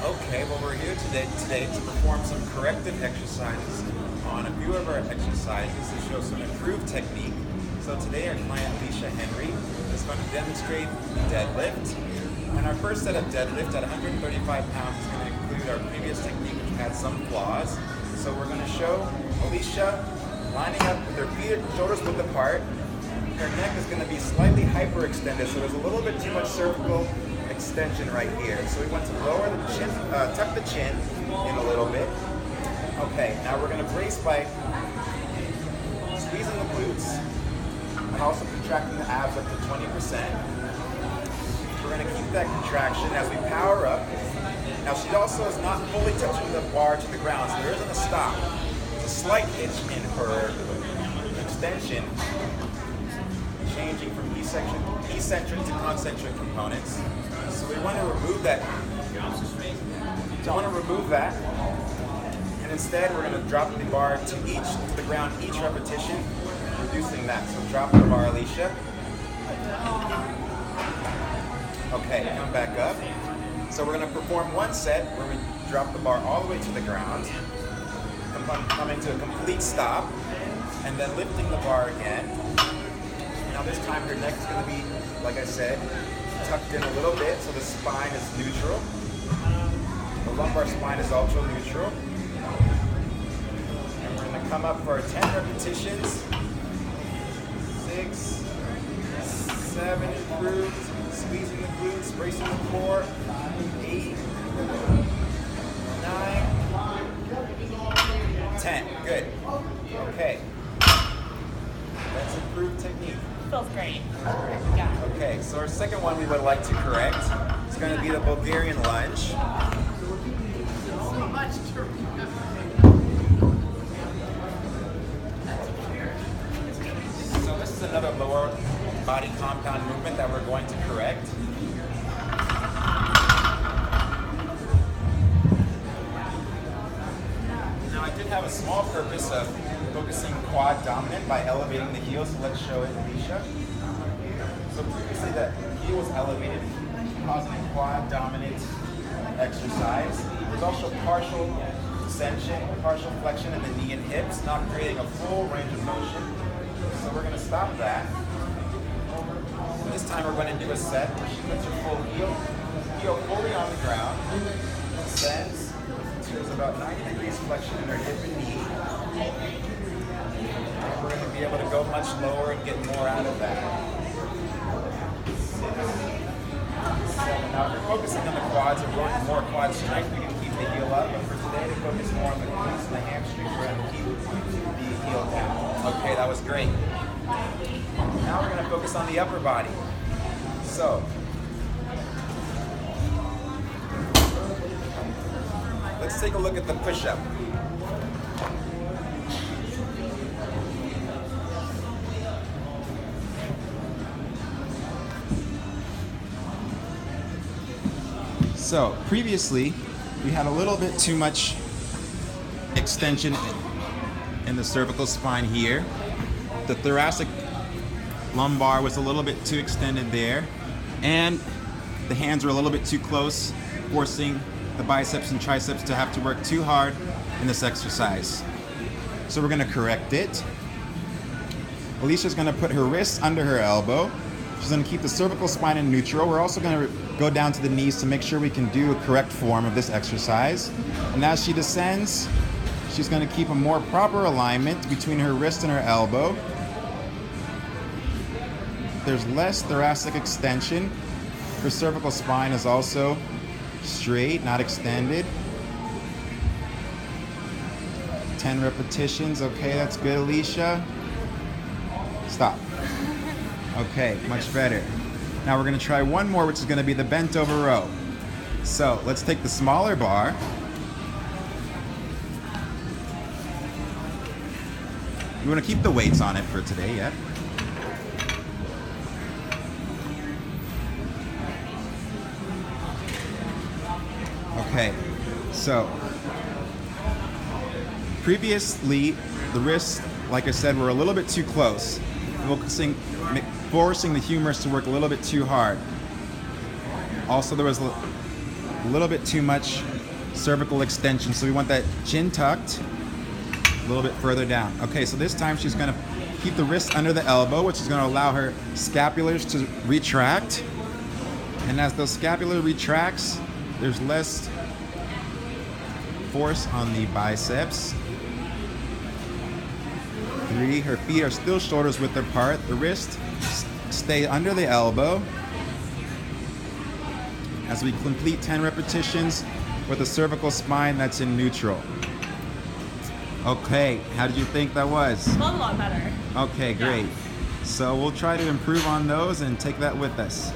Okay, well we're here today to perform some corrective exercises on a few of our exercises to show some improved technique. So today our client Alicia Henry is going to demonstrate deadlift. And our first set of deadlift at 135 pounds is going to include our previous technique which had some flaws. So we're going to show Alicia lining up with her feet and shoulders width apart. Her neck is going to be slightly hyperextended, so there's a little bit too much cervical extension right here. So we want to lower the chin, tuck the chin in a little bit. Okay, now we're going to brace by squeezing the glutes and also contracting the abs up to 20%. We're going to keep that contraction as we power up. Now she also is not fully touching the bar to the ground, so there isn't a stop. There's a slight hitch in her extension, changing from eccentric to concentric components. So we want to remove that. And instead we're going to drop the bar to the ground each repetition, reducing that. So drop the bar, Alicia. Okay, come back up. So we're going to perform one set where we drop the bar all the way to the ground, coming to a complete stop, and then lifting the bar again. Now this time her neck is going to be, like I said, tucked in a little bit so the spine is neutral. The lumbar spine is also neutral. And we're going to come up for 10 repetitions. 6, 7 improved. Squeezing the glutes, bracing the core. 8, 9, 10. Good. Okay. That's improved technique. Feels great. Yeah. Okay, so our second one we would like to correct is going to be the Bulgarian lunge. So this is another lower body compound movement that we're going to correct. Now I did have a small purpose of focusing quad dominant by elevating the heel, so let's show it, Alicia. So previously the heel was elevated, causing a quad dominant exercise. There's also partial extension, partial flexion in the knee and hips, not creating a full range of motion. So we're going to stop that. And this time we're going to do a set where she puts her full heel fully on the ground, descends, so there's about 90 degrees flexion in her hip and knee. And we're going to be able to go much lower and get more out of that. 6, 7. Now if you're focusing on the quads or going more quad strength, we can keep the heel up. But for today, to focus more on the glutes and the hamstrings, we're going to keep the heel down. Okay, that was great. Now we're going to focus on the upper body. So, let's take a look at the push-up. So, previously, we had a little bit too much extension in the cervical spine here. The thoracic lumbar was a little bit too extended there, and the hands were a little bit too close, forcing the biceps and triceps to have to work too hard in this exercise. So we're going to correct it. Alicia's going to put her wrists under her elbow. She's going to keep the cervical spine in neutral. We're also going to go down to the knees to make sure we can do a correct form of this exercise. And as she descends, she's going to keep a more proper alignment between her wrist and her elbow. There's less thoracic extension. Her cervical spine is also straight, not extended. 10 repetitions. Okay, that's good, Alicia. Stop. Okay, much better. Now we're going to try one more, which is going to be the bent over row. So let's take the smaller bar. You want to keep the weights on it for today, yeah? Okay, so previously the wrists, like I said, were a little bit too close, forcing the humerus to work a little bit too hard. Also, there was a little bit too much cervical extension. So we want that chin tucked a little bit further down. Okay, so this time she's gonna keep the wrist under the elbow, which is gonna allow her scapulars to retract. And as the scapular retracts, there's less force on the biceps. 3, her feet are still shoulders width apart. The wrist stay under the elbow. As we complete 10 repetitions with a cervical spine that's in neutral. Okay, how did you think that was? Felt a lot better. Okay, great. So we'll try to improve on those and take that with us.